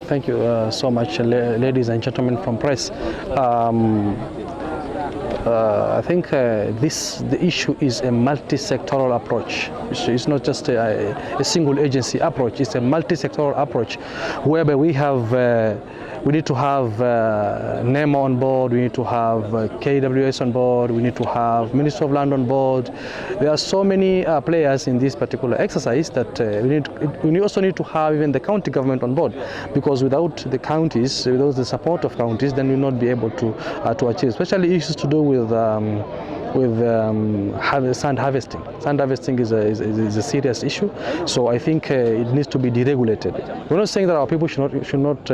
Thank you so much, ladies and gentlemen from press. I think the issue is a multi-sectoral approach. It's not just a single agency approach. It's a multi-sectoral approach, whereby we need to have NEMA on board, we need to have KWS on board, we need to have Ministry of Land on board. There are so many players in this particular exercise that we also need to have even the county government on board, because without the counties, without the support of counties, then we'll not be able to achieve, especially issues to do with sand harvesting. Sand harvesting is a serious issue, so I think it needs to be deregulated. We're not saying that our people should not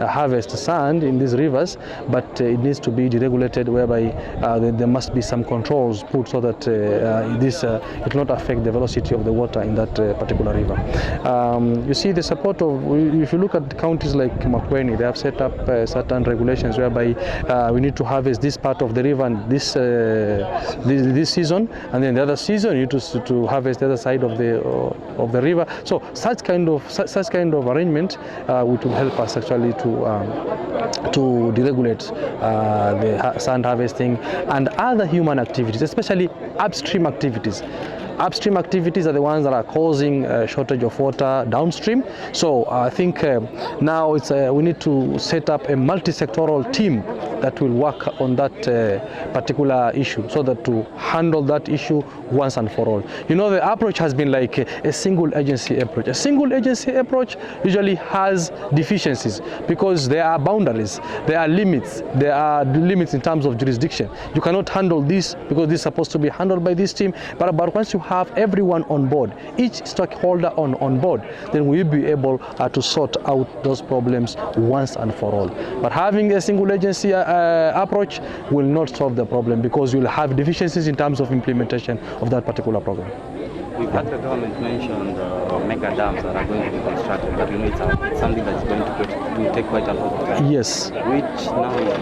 harvest sand in these rivers, but it needs to be deregulated, whereby there must be some controls put so that it will not affect the velocity of the water in that particular river. You see the support of, if you look at counties like Makueni, they have set up certain regulations whereby we need to harvest this part of the river and this season, and then the other season you need to harvest the other side of the river. So such kind of arrangement which will help us actually to deregulate the sand harvesting and other human activities, especially upstream activities. Upstream activities are the ones that are causing a shortage of water downstream. So I think now we need to set up a multi-sectoral team that will work on that particular issue, so that to handle that issue once and for all. You know, the approach has been like a single agency approach. A single agency approach usually has deficiencies because there are boundaries, there are limits in terms of jurisdiction. You cannot handle this because this is supposed to be handled by this team, but once you have everyone on board, each stakeholder on board, then we'll be able to sort out those problems once and for all. But having a single agency approach will not solve the problem, because you'll have deficiencies in terms of implementation of that particular program. We've had the government mention the mega dams that are going to be constructed, but we know it's something that's going to take quite a lot of time. Yes. Which now is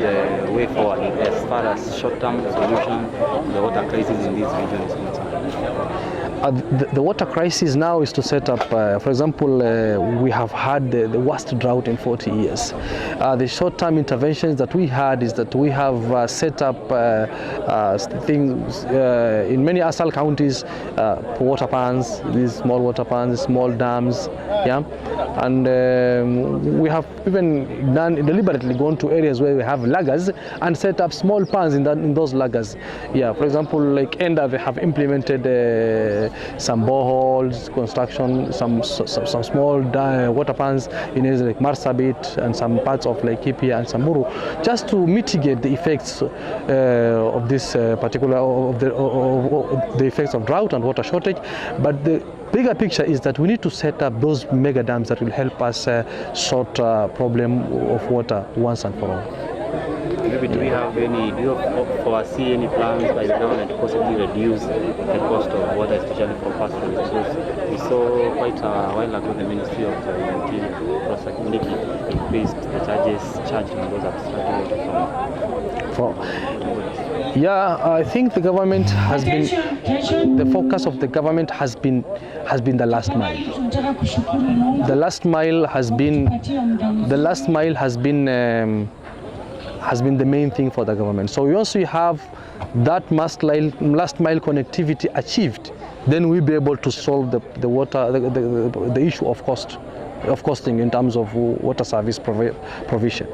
the way forward as far as short-term solution, the water crisis in these regions is concerned? The water crisis now is to set up, for example, we have had the worst drought in 40 years. The short-term interventions that we had is that we have set up things in many Asal counties, water pans, these small water pans, small dams, yeah, and we have even deliberately gone to areas where we have lagers and set up small pans in those lagers. Yeah, for example, like Enda, they have implemented some boreholes, construction, some small water pans in areas like Marsabit and some parts of Lake Ipia and Samburu, just to mitigate the effects of this particular the effects of drought and water shortage. But the bigger picture is that we need to set up those mega dams that will help us sort problem of water once and for all. Maybe do you foresee any plans by the government to possibly reduce the cost of water, especially for pastoralists? Because we saw quite a while ago the Ministry of the Interior increased the charges charged on those abstracted water from. Yeah, I think the government has been, the focus of the government has been the last mile. The last mile has been the main thing for the government. So once we have that last mile connectivity achieved, then we'll be able to solve the issue of costing in terms of water service provision.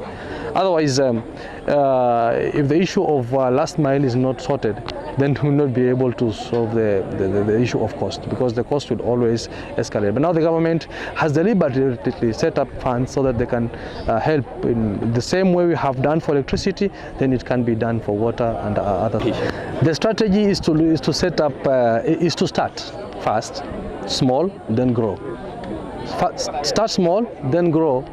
Otherwise, if the issue of last mile is not sorted, then we will not be able to solve the issue of cost, because the cost will always escalate. But now the government has deliberately set up funds so that they can help in the same way we have done for electricity, then it can be done for water and other things. The strategy is to set up, is to start fast, small, then grow. Start small, then grow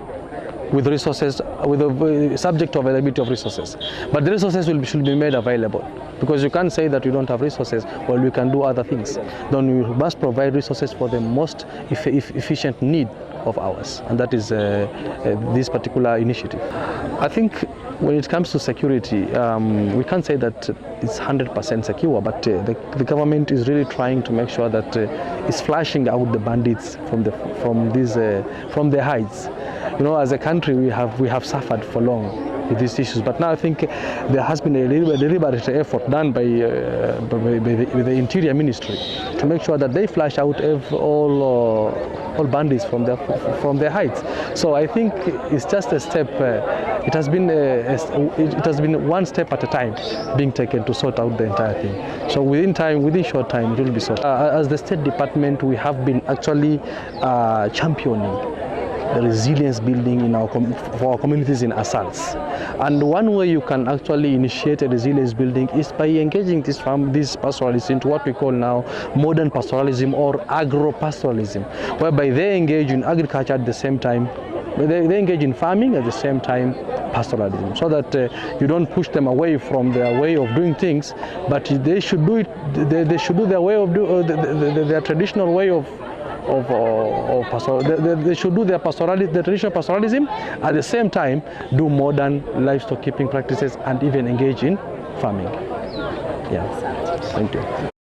with resources, with the subject to availability of resources. But the resources should be made available, because you can't say that you don't have resources while we can do other things. Then we must provide resources for the most efficient need of ours, and that is this particular initiative. I think when it comes to security, we can't say that it's 100% secure, but the government is really trying to make sure that it's flushing out the bandits from the hides. as a country we have suffered for long with these issues, but now I think there has been a deliberate effort done by the Interior Ministry to make sure that they flush out all bandits from their heights. So I think it's just a step. It has been one step at a time being taken to sort out the entire thing. So within short time, it will be sorted. As the State Department, we have been actually championing the resilience building for our communities in Asals. And one way you can actually initiate a resilience building is by engaging these pastoralists into what we call now modern pastoralism or agro-pastoralism, whereby they engage in agriculture at the same time, they engage in farming at the same time pastoralism, so that you don't push them away from their way of doing things, but they should do it. They should do their way of their traditional way of pastoral. They should do the traditional pastoralism, at the same time do modern livestock keeping practices and even engage in farming. Yeah, thank you.